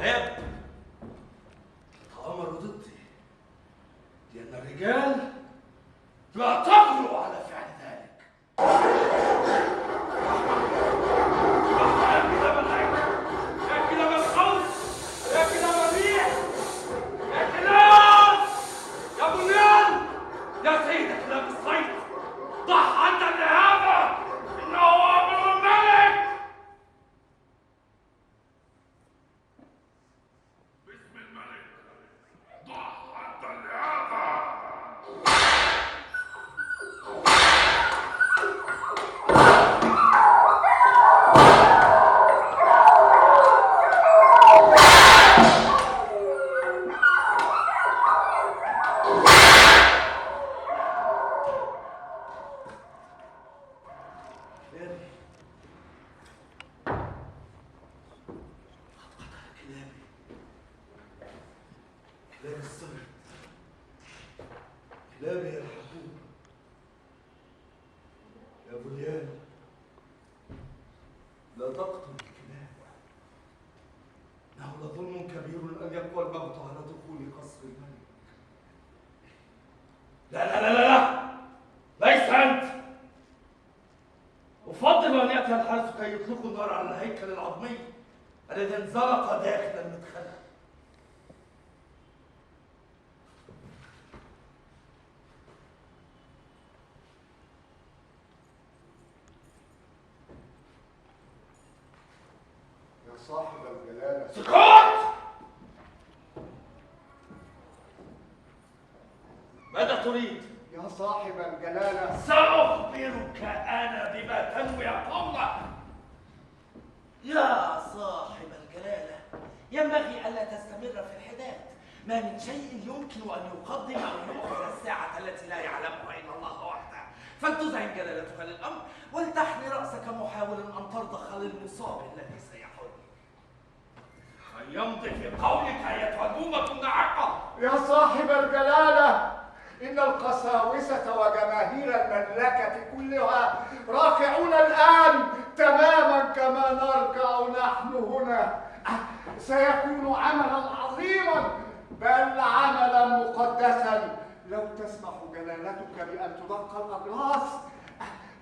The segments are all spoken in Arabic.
كلاب تآمروا ضدي، لأن الرجال لا تقدروا على فعل ذلك. يا كلاب العين، يا كلاب الخوف، يا كلاب الريح، يا كلاب، يا بنيان، يا سيد كلاب الصيد، ضح عند النهابة، إنه أمر الملك. باسم الملك، ضح عند النهابة. كلاب الصيد، كلابي يا الحبوب، يا بنيان، لا تقتل الكلاب، انه لظلم كبير ان يقوى الموت على دخول قصر الملك. لا لا لا لا لا، ليس انت. افضل ان ياتي الحارس كي يطلقوا النار على الهيكل العظمي الذي انزلق داخل المدخل. صاحب الجلالة. سكوت! ماذا تريد؟ يا صاحب الجلالة. سأخبرك أنا بما تنوي قوله. يا صاحب الجلالة، ينبغي ألا تستمر في الحداد. ما من شيء يمكن أن يقدم أو يؤخر الساعة التي لا يعلمها إلا الله وحده. فلتزعم جلالتك للأمر ولتحني رأسك محاولا أن ترضخ للمصاب الذي سيحل. فيمضي في قولك أيتها الأمة الناعقة. يا صاحب الجلالة، إن القساوسة وجماهير المملكة كلها راكعون الآن تماما كما نركع نحن هنا. سيكون عملا عظيما، بل عملا مقدسا، لو تسمح جلالتك بأن تدق الأجراس.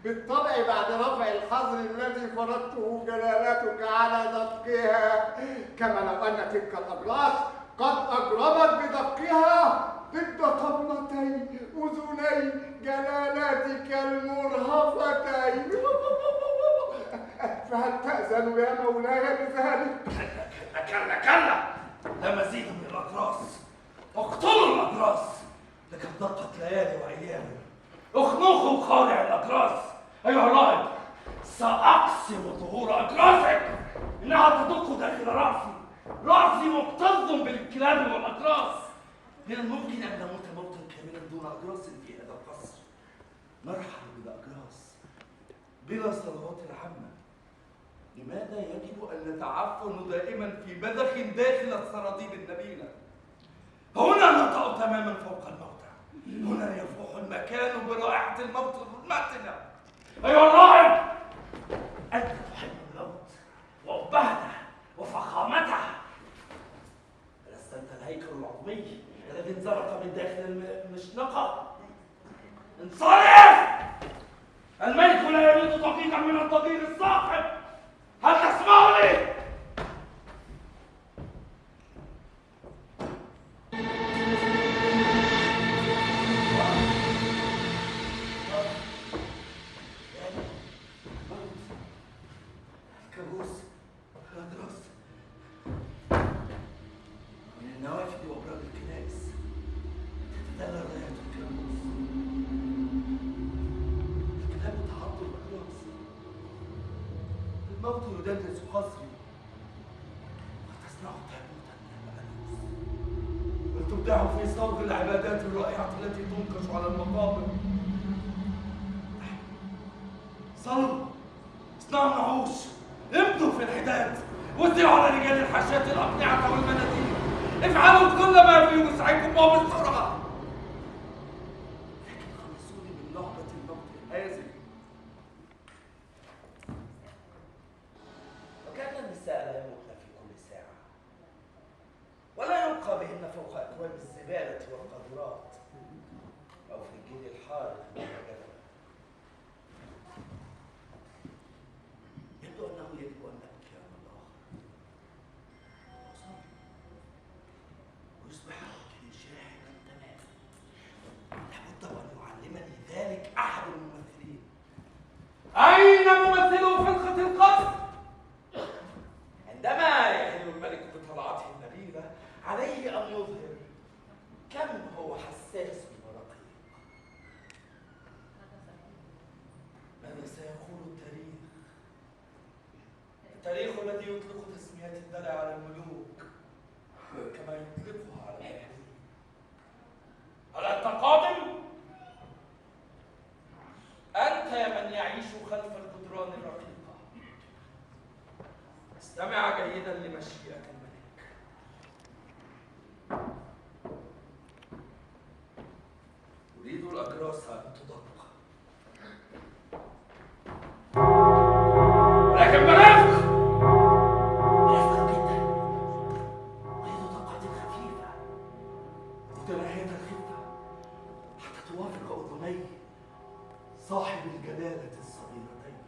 بالطبع بعد رفع الحظر الذي فرضته جلالتك على دقها، كما لو أن تلك الأجراس قد أجرمت بدقها ضد طبلتي أذني جلالتك المرهفتين. فهل تأذن يا مولاي بذلك؟ كلا كلا، لا مزيد من الأجراس. اقتلوا الأجراس، لكن دقت ليالي وأيام. اخنقوا خارع الأجراس. أيها الراهب، سأقسم ظهور أجراسك، إنها تدق داخل رأسي. رأسي مكتظ بالكلاب والأجراس. من الممكن أن نموت موتا كاملا دون أجراس في هذا القصر. نرحل بلا أجراس، بلا صلوات العامة. لماذا يجب أن نتعفن دائما في بدخ داخل السراديب النبيلة؟ هنا نطأ تماما فوق الموتى، هنا يفوح المكان برائحة الموت الماتنة. أيها الراهب، أنت تحب الموت وأبهته وفخامته. ألست أنت الهيكل العظمي الذي انزلق من داخل المشنقة؟ انصرف! الملك لا يريد دقيقا من الضجير الصاخب. هل تسمعني؟ الكابوس، الأجراس، من النوافذ وأبراج الكنائس تتدلى رايات الكابوس. الكلاب تعض الأجراس. الموت يدنس قصري وتصنع تابوتا من المألوف وتبدع في صوغ العبادات الرائعة التي تنقش على المقابر. صلوا، اصنعوا نعوش، امضوا في الحداد، وزعوا على رجال الحاشية الأقنعة والمناديل. افعلوا كل ما في وسعكم وبسرعة، لكن خلصوني من لعبة الموت الهازل. وكأن النساء لا يموتن في كل ساعة، أكوام الزبالة والقاذورات أو في الجيل الحارق من الجبل. يبدو أنه يجب أن نبكي على الله ويصبح وجهي شاحبا تماما. لابد وأن يعلمني ذلك أحد الممثلين. أين ممثلو فرقة القصر؟ عندما يحل الملك بطلعته النبيلة عليه أن يظهر كم هو حساس ورقيق. ماذا سيقول التاريخ؟ التاريخ الذي يطلق تسميات الدلع على الملوك كما يطلقها على الحكام. هل أنت قادم؟ أنت يا من يعيش خلف الجدران الرقيقة، استمع جيدا لمشيئة الملك. أريد الأجراس أن تدق، ولكن برفق جدا. أريد دقة خفيفة متناهية الخفة حتى توافق أذني صاحب الجلالة الصغيرتين.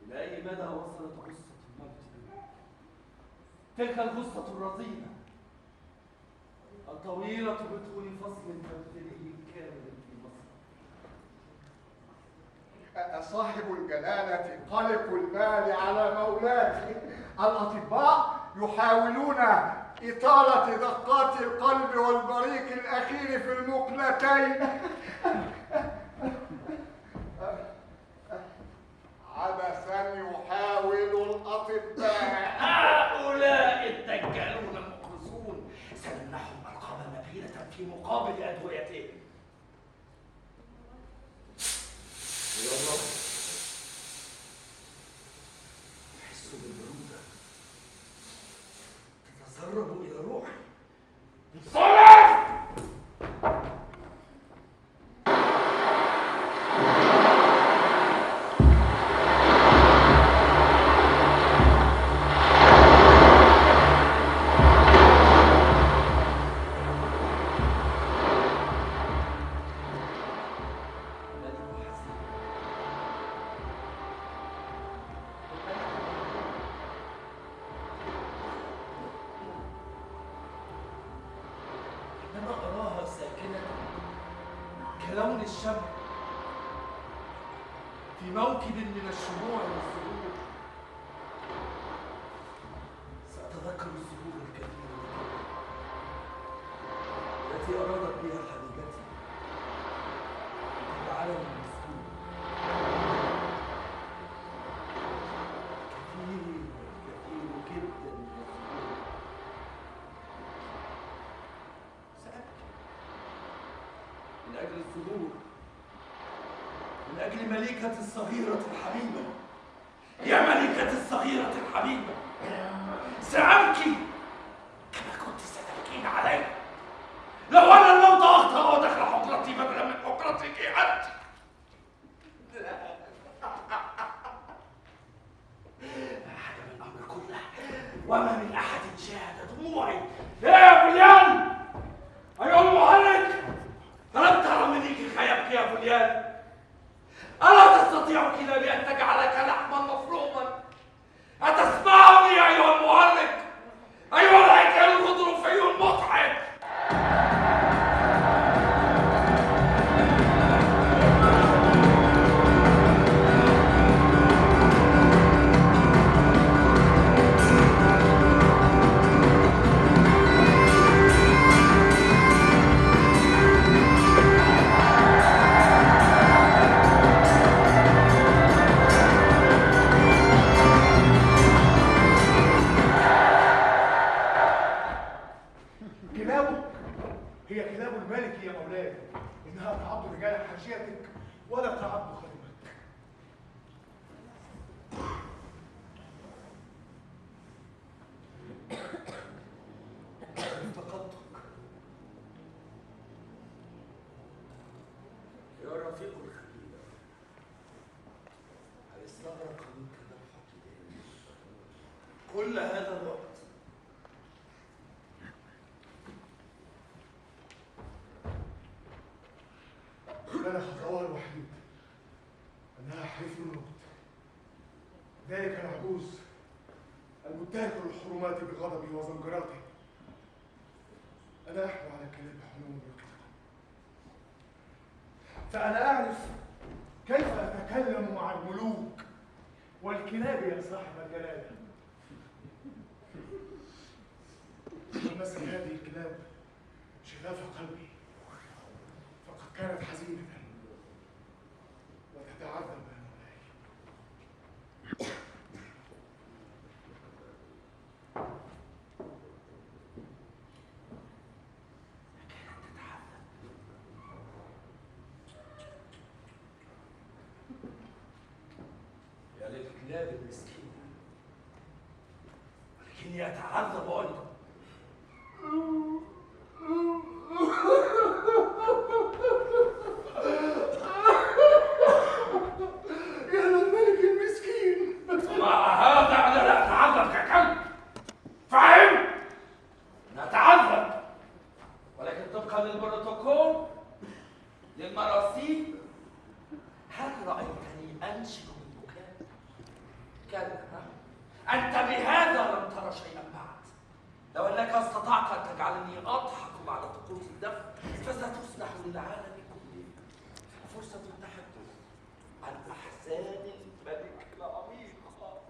إلى أي مدى وصلت قصة الموت بنا؟ تلك القصة الرزينة الطويلة بطول فصل تمثيلي كامل في مصر. صاحب الجلالة قلق المال على مولاته. الأطباء يحاولون إطالة دقات القلب والبريق الأخير في المقلتين. عبثا يحاول الأطباء. هؤلاء الدجالون المخلصون سنمنحهم ألقابا نبيلة في مقابل أدويتهم. يا رب، أحس بالبرودة تتسرب إلى روحي. انصرف! عندما أراها ساكنة كلون الشمع في موكب من الشموع والسرور، سأتذكر الزهور الكثيرة التي أرادت بها حبيبتي لتجعلني مسكون. الكثير جدا من الزهور. سأبكي من أجل الزهور، من أجل ملكة الصغيرة الحبيبة. يا ملكة الصغيرة الحبيبة، سأبكي كما كنت ستبكين علي لو أن الموت أخطأ ودخل حجرتي بدلا من حجرتك أنت. هذا من الأمر كله، وما من أحد شاهد دموعي. يا فليان أيها المحرك، ألم ترى منيك يبكي يا فليان؟ ألا تستطيع كلابي أن تجعلك لحما مفروما؟ أتسمعني أيها المحرك؟ أيها الهيكل الغضروفي المضحك؟ كلابه هي كلاب الملك يا مولاي، إنها تعض رجال حاشيتك ولا تعض خادمك. افتقدتك يا رفيق الخليل. هل استغرق منك ذبح كتابي كل هذا الوقت؟ كان خطأها الوحيد أنها حيث الموت. ذلك العجوز المنتهك الحرمات بغضبه وزنجراته أنا أحوى على كلام حنون رقيقة، فأنا أعرف كيف أتكلم مع الملوك والكلاب يا صاحب الجلالة. ومسك هذه الكلاب شغاف قلبي، فقد كانت حزينة وتتعذب يا مولاي. يا للكلاب المسكينة، ولكن يتعذب أيضا. يا للملك المسكين. مع هذا أنا لا أتعذب ككلب، فاهم؟ نتعذب، ولكن طبقا للبروتوكول للمراسيل. هل رأيتني أنشئ البكاء؟ كلا، أنت بهذا لم ترى شيئا بعد. لو أنك استطعت أن تجعلني أضحك بعد طقوس الدفن فستسمح للعالم كله فرصة التحدث عن أحزان الملك العميقة.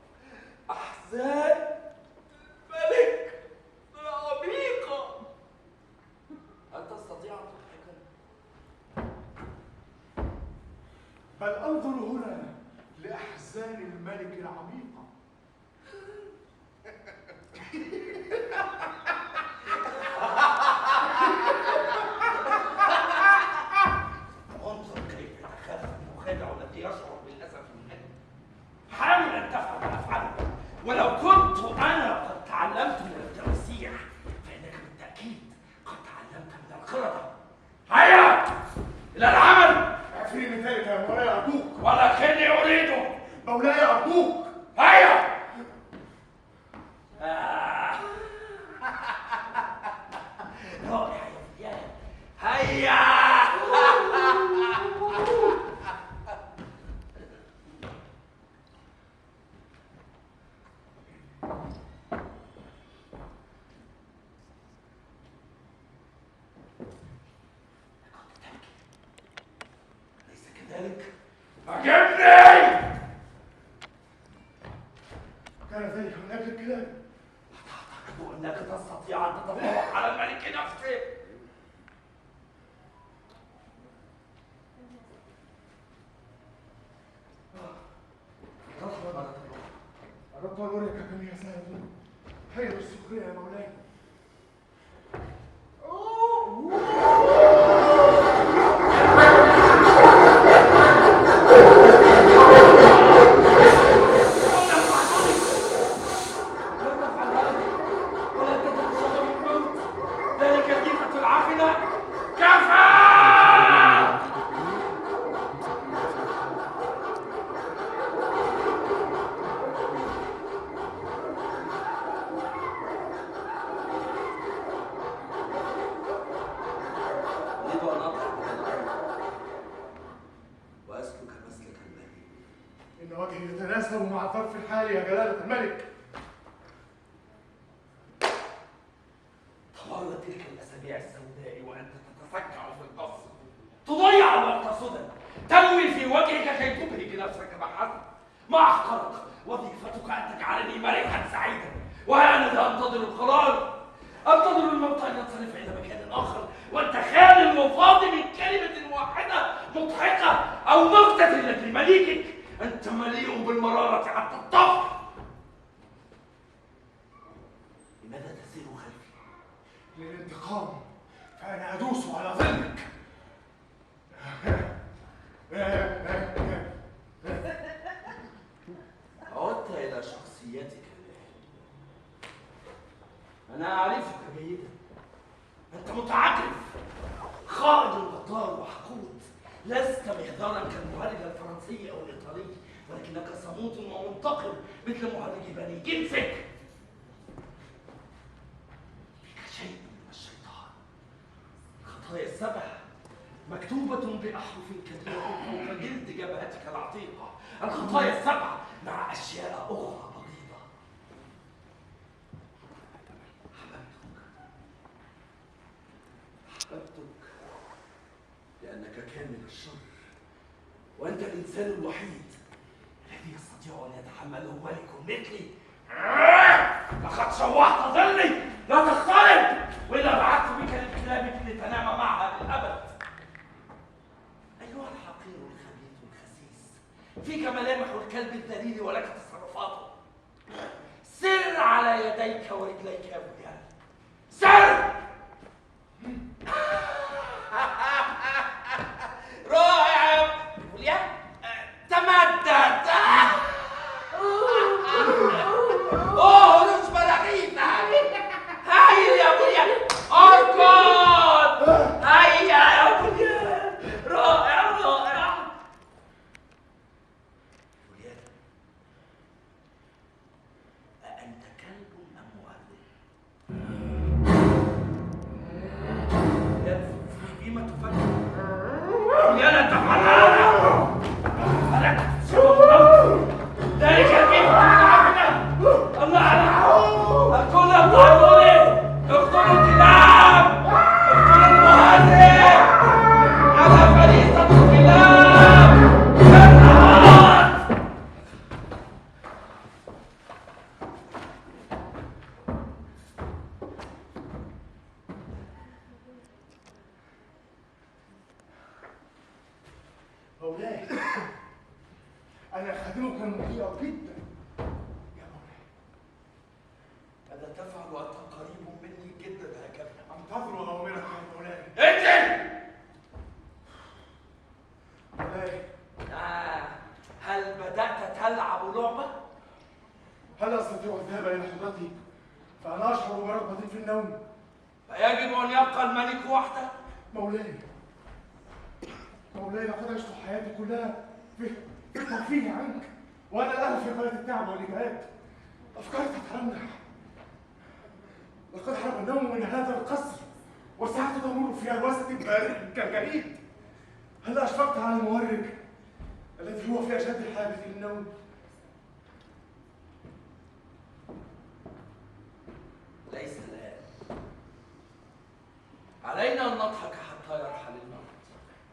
أحزان الملك العميقة. هل تستطيع أن تضحكني؟ بل أنظر هنا لأحزان الملك العميقة. انظر كيف يتخاذل المخادع الذي يشعر بالأسف من أجله. حاول أن تفعل ما أفعله، ولو كنت أنا قد تعلمت من التمسيح فإنك بالتأكيد قد تعلمت من القردة. هيا إلى العمل. اعفني من ذلك يا مولاي أرجوك. ولكني أريده. مولاي أرجوك. هيا. رائع يا فتيان. هيا. أليس كذلك؟ أعجبني. كان ذلك من أجل الكلاب. أعتقد أنك تستطيع أن تتفوق على الملك نفسه. تطلب مرة أخرى. أردت أن أريك كم يساعدني. خير السخرية يا مولاي. إن وجهي يتناسب مع ظرف الحال يا جلالة الملك. طوال تلك الأسابيع السوداء وأنت تتفكع في القصر تضيع الوقت سدى، تنوي في وجهك كي تبهج نفسك بحسب. ما أحقرك، وظيفتك أن تجعلني ملكا سعيدا، وأنا ذا أنتظر القرار، أنتظر الموت أن ينصرف إلى مكان آخر، وأنت خال وفاضي من كلمة واحدة مضحكة أو نكتة لأجل مليكك. أنت مليء بالمرارة حتى الطفح. لماذا تسير خلفي؟ للانتقام، فأنا أدوس على ظلك. عدت إلى شخصيتك الآن. أنا أعرفك جيدا. أنت متعجرف، خائن غدار وحقود، لست مهذارا كالمهرج الفرنسي أو الإيطالي، ولكنك صمود ومنتقم مثل مهرج بني جنسك. فيك شيء من الشيطان. الخطايا السبع مكتوبة بأحرف كثيرة فوق جلد جبهتك العتيقة. الخطايا السبع مع أشياء أخرى بغيضة. حببتك لأنك كامل الشر، وأنت الإنسان الوحيد الذي يستطيع أن يتحمله ملك مثلي. لقد شوهت ظلي، لا تقترب وإلا بعثت بك للكلاب لتنام معها للأبد. أيها الحقير الخبيث الخسيس، فيك ملامح الكلب الذليل ولك تصرفاته. سر على يديك ورجليك يا بنيان، سر. رائع يا بنيان، تمدد. اهرس براغيثك. هيا يا بنيان، اركض. هيا يا بنيان، رائع رائع. بنيان، أأنت كلب أم مهرج؟ بنيان، فيما تفكر؟ بنيان، أنت فعلان. فلك سبب الموت. ذلك الكيف عافنا. الله عليك. الكل يضطهدني. اقتلوا الكلاب. اقتلوا المهرج. على فريسة الكلاب. النهار. مولاي، أنا خادمك المطيع جدا يا مولاي. ماذا تفعل وأنت قريب مني جدا هكذا؟ أنتظر أوامرك يا مولاي. انزل! مولاي، هل بدأت تلعب لعبة؟ هل أستطيع الذهاب إلى حضرتك فأنا أشعر برغبة في النوم؟ فيجب أن يبقى الملك وحده؟ مولاي، مولاي، لقد عشت حياتي كلها في الترفيه عنك، وأنا الآن في غاية التعب والإجهاد. أفكاري تترنح. لقد حرم النوم من هذا القصر، والساعة تمر في هلوسة بارد كالجليد. هل أشفقت على المهرج الذي هو في أشد الحاجة للنوم؟ ليس الآن. علينا أن نضحك حتى يرحل الموت.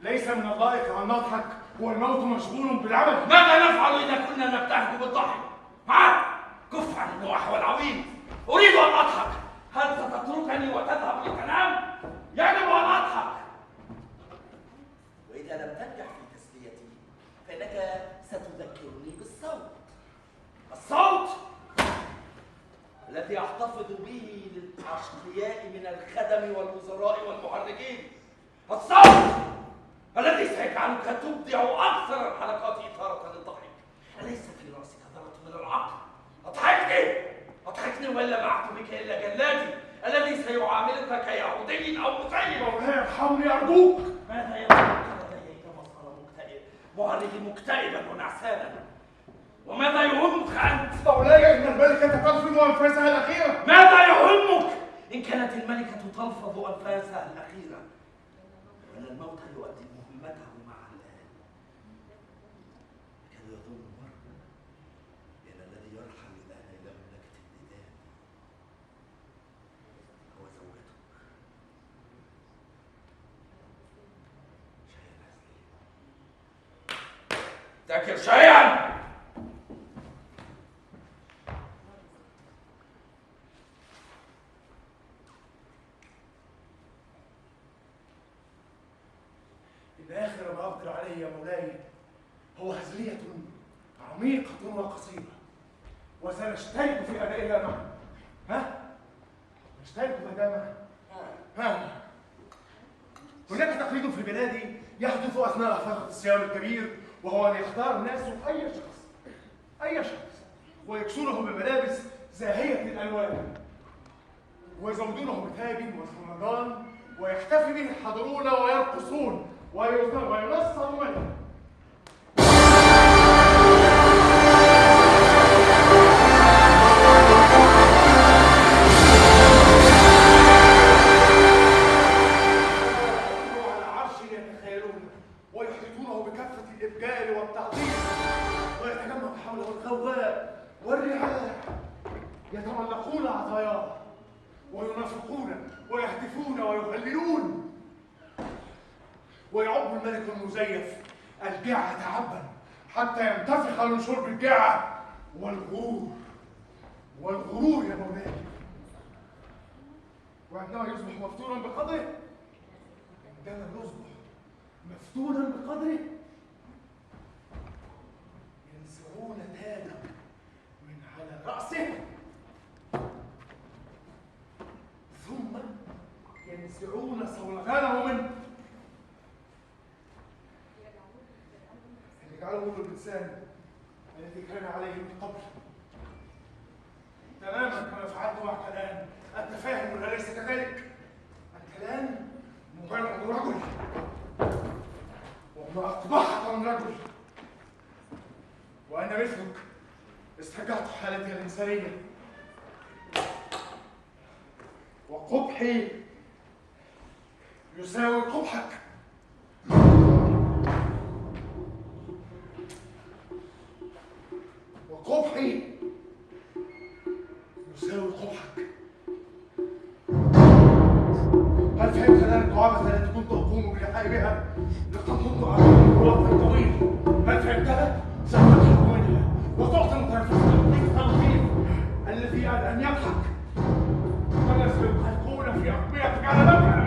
ليس من اللائق أن نضحك والموت مشغول بالعمل. ماذا نفعل إذا كنا نبتهج بالضحك؟ ها؟ كف عن النواح والعويل. أريد أن أضحك. هل ستتركني وتذهب لتنام؟ يجب أن أضحك. وإذا لم تنجح في تسليتي فإنك ستذكرني بالصوت. الصوت الذي أحتفظ به للأشقياء من الخدم والوزراء والمهرجين. الصوت الذي سيجعلك تبدع أكثر الحلقات إثارة للضحك. أليس في رأسك ذرة من العقل؟ أضحكني وإلا بعثت بك إلا جلادي الذي سيعاملك كيهودي أو مسيب. مولاي ارحمني أرجوك. ماذا يتذكر لديك مصدر مكتئب مهرج مكتئبا ونعسانا؟ وماذا يهمك أنت؟ مولاي، إن الملكة تلفظ أنفاسها الأخيرة. ماذا يهمك إن كانت الملكة تلفظ أنفاسها الأخيرة؟ وأن الموت يؤدي مهمته معها الآن. كان يظن مرة بأن الذي يرحل الآن إلى مملكة النداء هو زوجته. شيئا ذكر شيئا. إن آخر ما أقدر عليه يا مولاي هو هزلية عميقة وقصيرة، وسنشترك في أدائها معا. ها؟ نشترك في أدائها معا. ها؟ هناك تقليد في بلادي يحدث أثناء فترة الصيام الكبير، وهو أن يختار الناس أي شخص ويكسونه بملابس زاهية الألوان، ويزودونه بتاج وسرمدان، ويحتفي به الحاضرون ويرقصون وينصر منه. بالإجلال والتعظيم، ويتجمع حوله الغواء والرعاع، يتملقون عطاياه وينافقون ويهتفون ويهللون، ويعب الملك المزيف الجاعة عبا حتى ينتفخ من شرب الجاعة والغرور يا مولاي. وعندما يصبح مفتونا بقدره، ينزعون تاجه من على رأسه، ثم ينزعون صولجانه منه ليجعله الإنسان الذي كان عليه من قبل، تماما كما فعلت معك الآن. أنت فاهم ولا ليس كذلك؟ أنت الآن مجرد رجل، وما أقبحك من رجل، وأنا مثلك استرجعت حالتي الإنسانية، وقبحي يساوي قبحك. وقبحي يساوي قبحك. هل فهمت الآن الدعابة التي كنت أقوم بلحائبها لقد كنت أعلم بوقت طويل؟ هل فهمتها؟ ستضحك منها وتعطي متنفسها اللطيف الذي أن يضحك كما سيضحكون في أقبيتك على ذكر.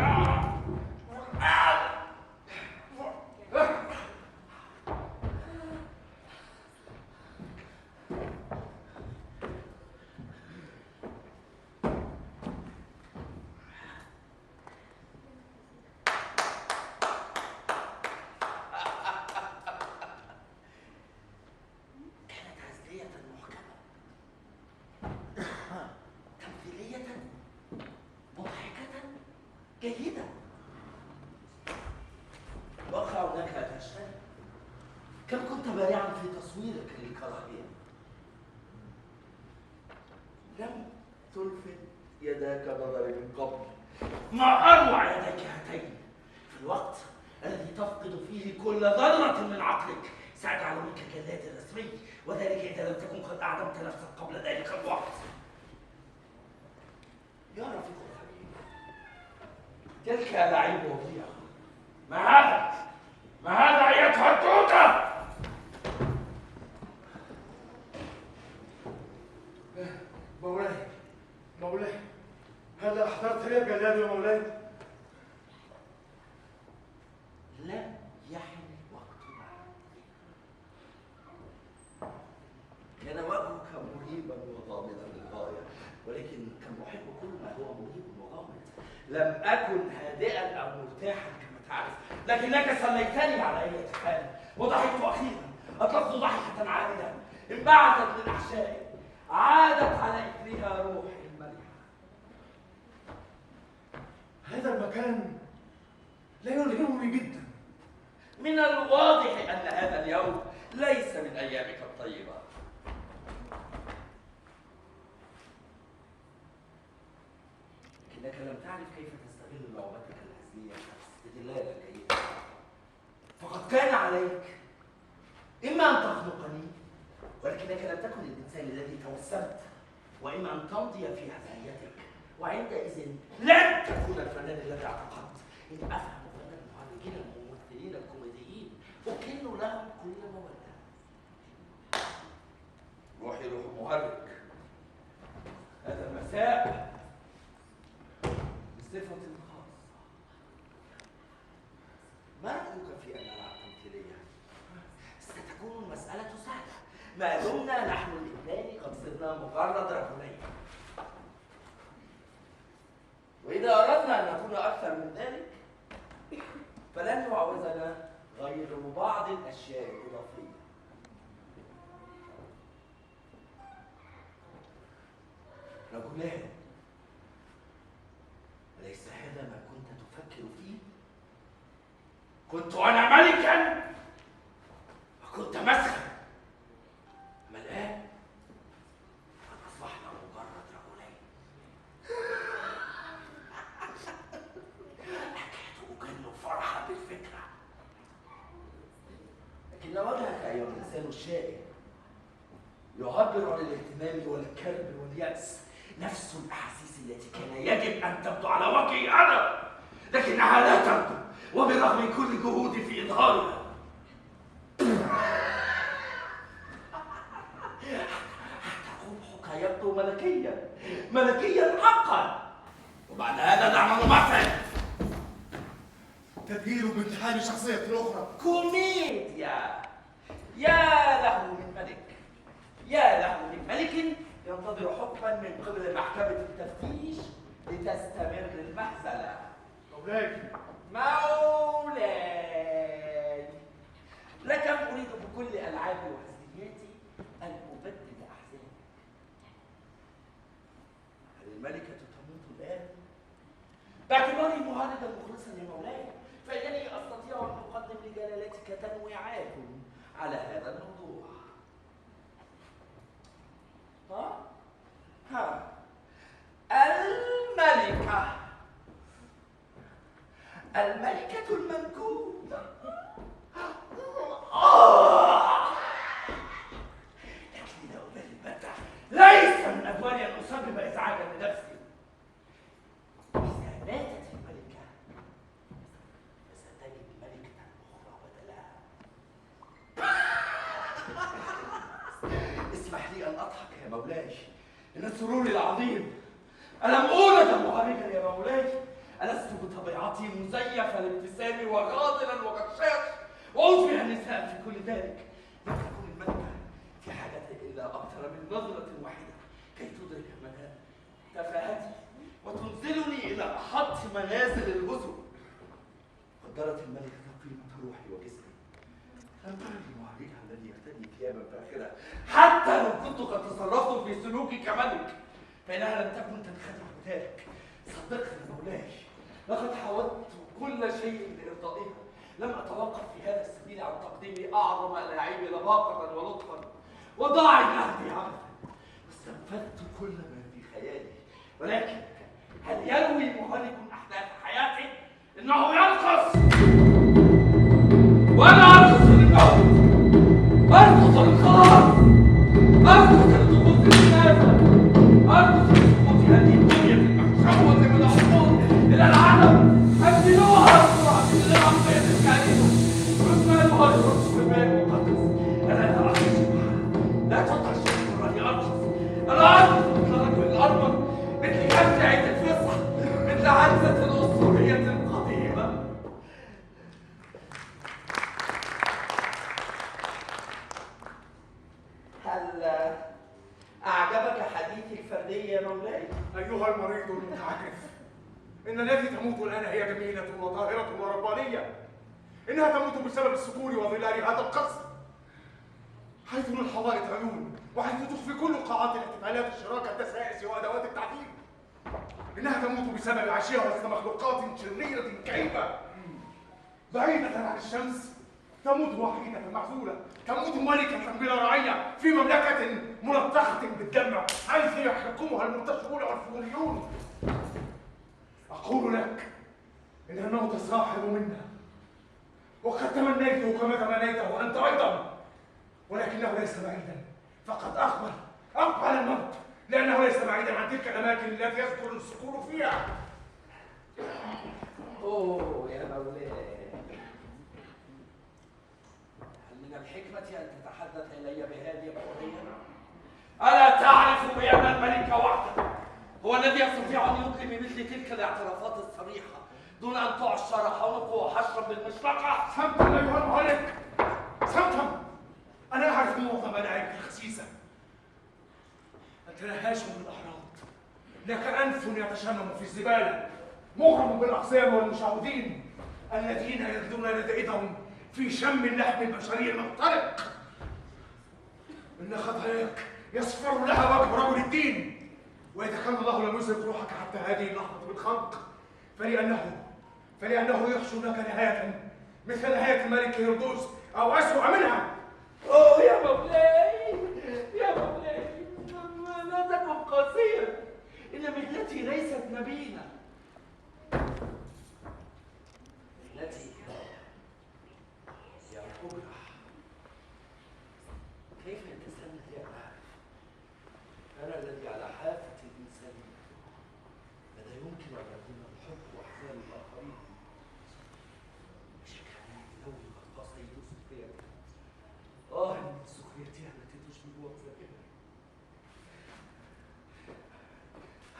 جيدة. وقع هناك الأشياء. كم كنت بارعا في تصويرك للكراهية. لم تلفت يداك نظري من قبل. ما أروع يديك هاتين في الوقت الذي تفقد فيه كل ذرة من عقلك. سأجعل منك جلاد رسمي، وذلك إذا لم تكن قد أعدمت نفسك قبل ذلك الوقت. يا رفيق الحبيب، تلك لعيب وضيع. ما هذا؟ ما هذا أيتها التوتة؟ مولاي، هل أحضرت لي الجلاد يا مولاي؟ لم يحن وقتنا. كان وجهك مريبا وغامضا للغاية، ولكن كم أحب كل ما هو مريب وغامض. لم أكن هادئا أو مرتاحا كما تعرف، لكنك سليتني على أي حال وضحكت أخيرا. أطلقت ضحكة عادلة انبعثت من أحشائي، عادت على إثرها روحي المليحة. هذا المكان لا يلهمني جدا. من الواضح أن هذا اليوم ليس من أيامك الطيبة. لكنك لم تعرف كيف تستغل لعبتك الهزلية استغلالا جيدا. فقد كان عليك إما أن تخنقني، ولكنك لم تكن الإنسان الذي توسمت، وإما أن تمضي في هزليتك، وعندئذ لن تكون الفنان الذي اعتقدت. إن أفهم فن المعالجين والممثلين الكوميديين أكن لهم كل مودة. روحي روح محرك. هذا المساء بصفة خاصة. ما رأيك في أن نلعب تمثيلية؟ ستكون المسألة سهلة ما دمنا نحن الاثنان قد صرنا مجرد رجلين. وإذا أردنا أن نكون أكثر من ذلك فلن يعوزنا غير بعض الأشياء الإضافية. رجلان، أليس هذا ما كنت تفكر فيه؟ كنت أنا ملكا وكنت مسخا، أما الآن قد أصبحنا مجرد رجلين. أكاد أجن فرحا بالفكرة. لكن وجهك أيها الإنسان الشائع يعبر عن الاهتمام والكرب واليأس، نفس الأحاسيس التي كان يجب أن تبدو على وجهي أنا، لكنها لا تبدو وبرغم كل جهودي في إظهارها. حتى قبحك يبدو ملكيا، ملكيا حقا. وبعد هذا دعنا نمثل. تدهير بامتحان شخصية أخرى. كوميديا. يا له من ملك، يا له من ملك ينتظر حكما من قبل محكمة التفتيش لتستمر المهزلة. مولاي مولاي، لكم أريد بكل ألعابي وهزلياتي أن أبدد أحزاني. هل الملكة تموت الآن؟ باعتباري معارضا مخلصا لمولاي فإنني أستطيع أن أقدم لجلالتك تنويعات على هذا الموضوع. ها الملكة المنكوبة. لكني لا أبالي البتة، ليس من أدواري أن أسبب إزعاجا لنفسي. إذا ماتت الملكة فستجد ملكة أخرى بدلها. اسمح لي أن أضحك يا مولاي، إن سروري العظيم ألم أولد معالجا يا مولاي. ألست بطبيعتي مزيف الابتسام وغاضلا وغشاش وأشبه النساء في كل ذلك. لم تكن الملكة في حاجة إلا أكثر من نظرة واحدة كي تدرك مدى تفاهتي وتنزلني إلى أحط منازل الهزء. قدرت الملكة قيمة روحي وجسمي. لم ترني معالجها الذي يرتدي ثيابا فاخرة حتى لو كنت قد تصرفت في سلوكي كملك، فإنها لم تكن تنخدع بذلك. صدقني يا مولاي، لقد حاولت كل شيء لإرضائها. لم أتوقف في هذا السبيل عن تقديم أعظم ألاعيب لباقة ولطفا وضاع جهدي عبثا، واستنفذت كل ما في خيالي. ولكن هل يروي مهلك أحداث حياتي؟ إنه ينقص، وأنا أرقص للموت، أرقص للخلاص، أرقص لدخول الخلافة، أرقص لسقوط هذه الدنيا المحشوة من العقول إلى العالم. أبدلوها بسرعة من العقيدة الكريمة وإكمالها لرشد الماء المقدس. أنا لا أعيش معها، لا تطرش أني أرقص. أنا أرقص مثل رجل الأرمل، مثل كبد عيد الفصح، مثل عنزة الأسطورية القديمة. هل أعجبك حديثي الفردي يا مولاي؟ أيها المريض المتعجرف، إن التي تموت الآن هي جميلة وطاهرة وربانية. إنها تموت بسبب الصقور وظلال هذا القصر، حيث للحوائط عيون، وحيث تخفي كل قاعات الاحتفالات الشراكة الدسائس وأدوات التعذيب. إنها تموت بسبب عشيها وسط مخلوقات شريرة كئيبة بعيدة عن الشمس. تموت وحيدة معزولة، تموت ملكة بلا رعية في مملكة ملطخة بالدم حيث يحكمها المنتشرون والفضوليون. أقول لك إن الموت صاحب منا، وقد تمنيته كما تمنيته أنت أيضا، ولكنه ليس بعيدا، فقد أقبل الموت، لأنه ليس بعيدا عن تلك الأماكن التي يذكر الصقور فيها. أوه يا مولاي، هل من الحكمة أن تتحدث إلي بهذه الحرية؟ ألا تعرف بأن الملك وحده هو الذي يستطيع أن يقيم بمثل تلك الاعترافات الصريحة دون أن تعشر عنقه وحشرا بالمشرقة؟ صمتا أيها المهلك، صمتا. أنا أعرف معظم ألاعيبك الخسيسة. أنت نهاش بالأحراض، لك أنف يتشمم في الزبالة، مغرم بالأقسام والمشعوذين الذين يجدون لديهم في شم اللحم البشري المختلق. إن خطاياك يصفر لها وجه رجل الدين، وإذا كان الله لم يزرق روحك حتى هذه اللحظة بالخنق فلأنه يحشونك نهاية مثل نهاية الملك هيرودوس أو أسوأ منها. أوه يا مولاي، يا مولاي، لا تكن قاسيا، إن مهنتي ليست نبيلة. مهنتي هي القدرة كيف يتسلل يا عارف؟ أنا الذي على حافة الإنسانية. ماذا يمكن أن يكون الحب وأحزان الآخرين؟ بشكل لوني قد قصيت سخريتي. من سخريتها التي تشبه أجزائها.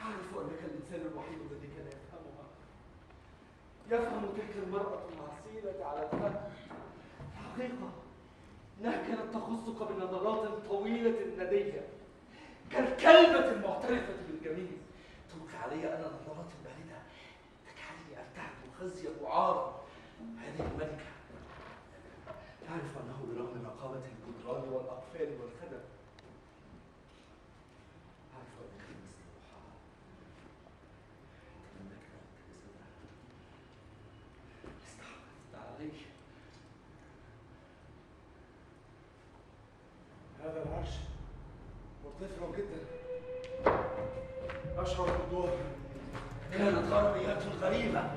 أعرف أنك الإنسان الوحيد الذي كان يفهمها. يفهم تلك المرأة العسيرة على الفم. الحقيقة إنها كانت تخصك بنظرات طويلة ندية كالكلبة المعترفة بالجميل. تلقي علي أنا نظرات باردة تجعلني أرتعد خزيا وعارا. هذه الملكة تعرف أنه برغم نقابة الجدران والأقفال والخدم أعرف أنك لمست روحها. تمنكت أنت جسدها. استحوذت عليه. هذا العرش مرتفع جدا. أشعر بالضوء. كانت غراميات غريبة.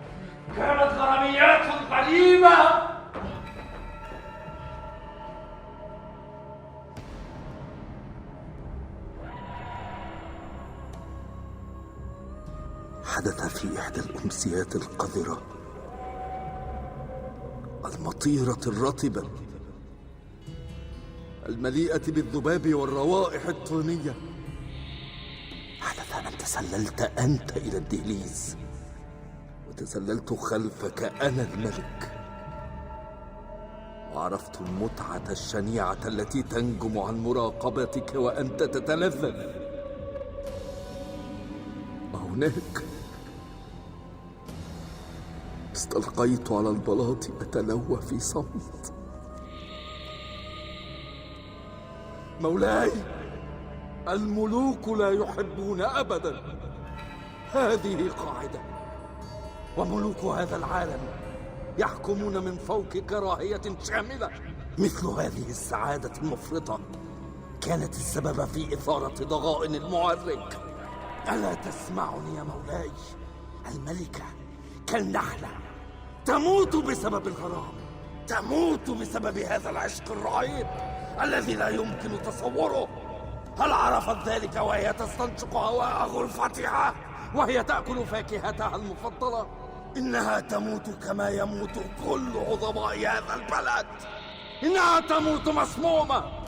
كانت غراميات غريبة. حدث في إحدى الأمسيات القذرة المطيرة الرطبة المليئة بالذباب والروائح الطينية. حدث أن تسللت أنت إلى الدهليز وتسللت خلفك أنا الملك، وعرفت المتعة الشنيعة التي تنجم عن مراقبتك وأنت تتلذذ. وهناك استلقيت على البلاط أتلوى في صمت. مولاي، الملوك لا يحبون أبدا. هذه قاعدة، وملوك هذا العالم يحكمون من فوق كراهية شاملة. مثل هذه السعادة المفرطة كانت السبب في إثارة ضغائن المعرك. ألا تسمعني يا مولاي؟ الملكة كالنحلة تموت بسبب الغرام، تموت بسبب هذا العشق الرهيب الذي لا يمكن تصوره. هل عرفت ذلك وهي تستنشق هواء غرفتها وهي تأكل فاكهتها المفضلة؟ إنها تموت كما يموت كل عظماء هذا البلد. إنها تموت مسمومة.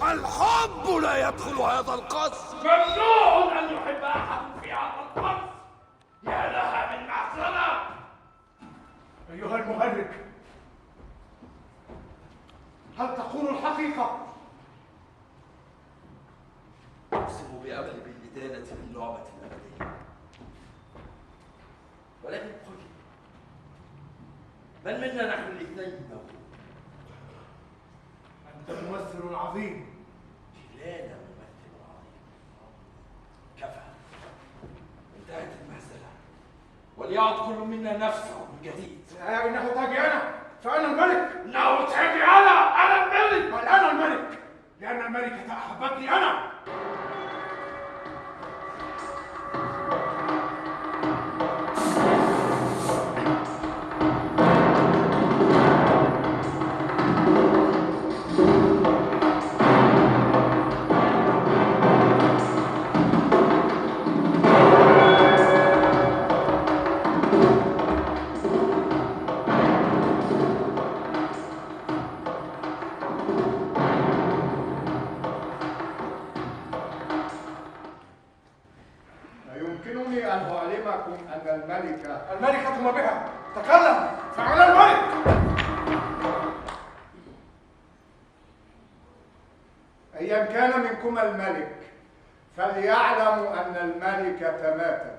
الحب لا يدخل هذا القصر. ممنوع أن يحب أحد في هذا القصر. يا لها من معصرة. أيها المهرج، هل تقول الحقيقة؟ أقسم بأبلغ الإدانة للعبة الأبدية. ولكن قل من منا نحن الاثنين موجود؟ أنت ممثل عظيم. كلانا ممثل عظيم. كفى. انتهت المهزلة. وليعد كل منا نفسه من جديد. إنه تاجي أنا، فأنا الملك. إنه تاجي أنا الملك. بل أنا الملك، لأن الملكة أحبتني أنا. يمكنني أن أعلمكم أن الملكة ما بها؟ تكلم، فأنا الملك. أيا كان منكم الملك فليعلموا أن الملكة ماتت.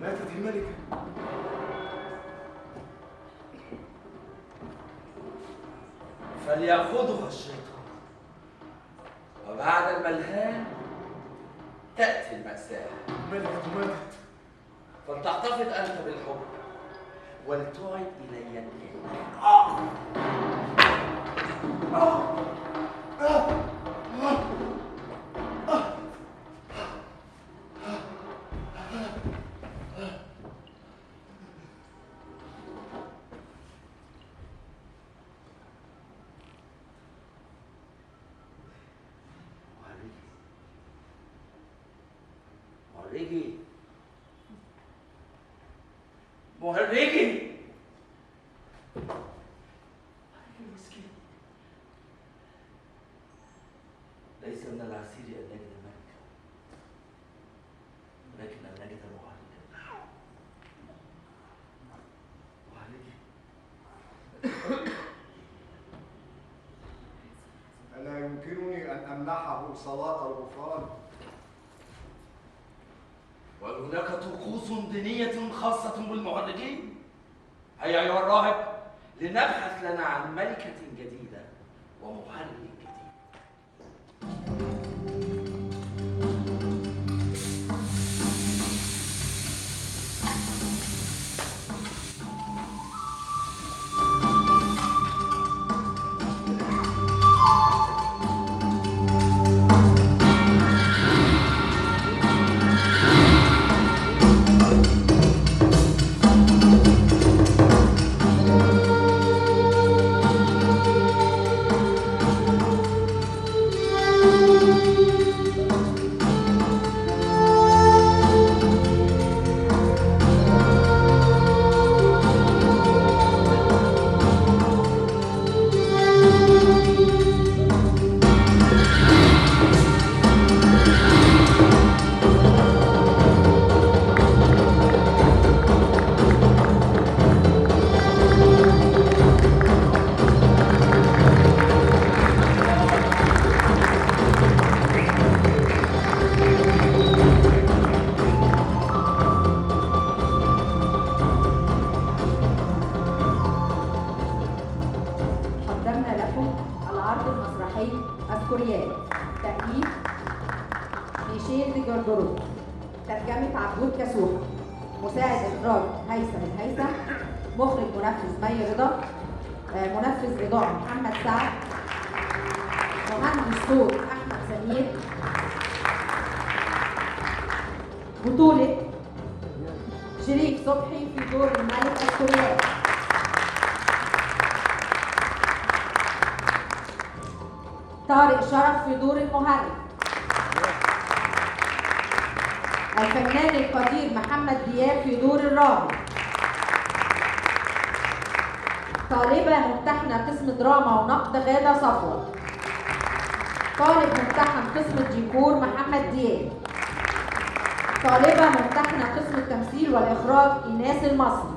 ماتت الملكة. فليأخذها الشيطان، وبعد الملهى تأتي المأساة. الملكة ماتت. فلتحتفظ أنت بالحب ولتعد إلي الدين. مهرجي مهرجي المسكين. ليس من العسير أن نجد ملكا، ولكن أن نجد مهرجا. مهرجي ألا يمكنني أن أمنحه صلاة الغفران؟ وهل هناك طقوس دينية خاصة بالمهرجين؟ هيا أيها الراهب لنبحث لنا عن ملكة جديدة ومهرج جديد. ترجمة عبود كسوحة. مساعد إخراج هيثم الهيثم. مخرج منفذ مي رضا. منفذ إضاءة محمد سعد. مهندس صوت أحمد سمير. بطولة شريف صبحي في دور الملك الكورياني. طارق شرف في دور المهرج. الفنان القدير محمد دياب في دور الراهب. طالبة ممتحنة قسم دراما ونقد غادة صفوة. طالب ممتحن قسم الديكور محمد دياب. طالبة ممتحنة قسم التمثيل والإخراج إيناس المصري.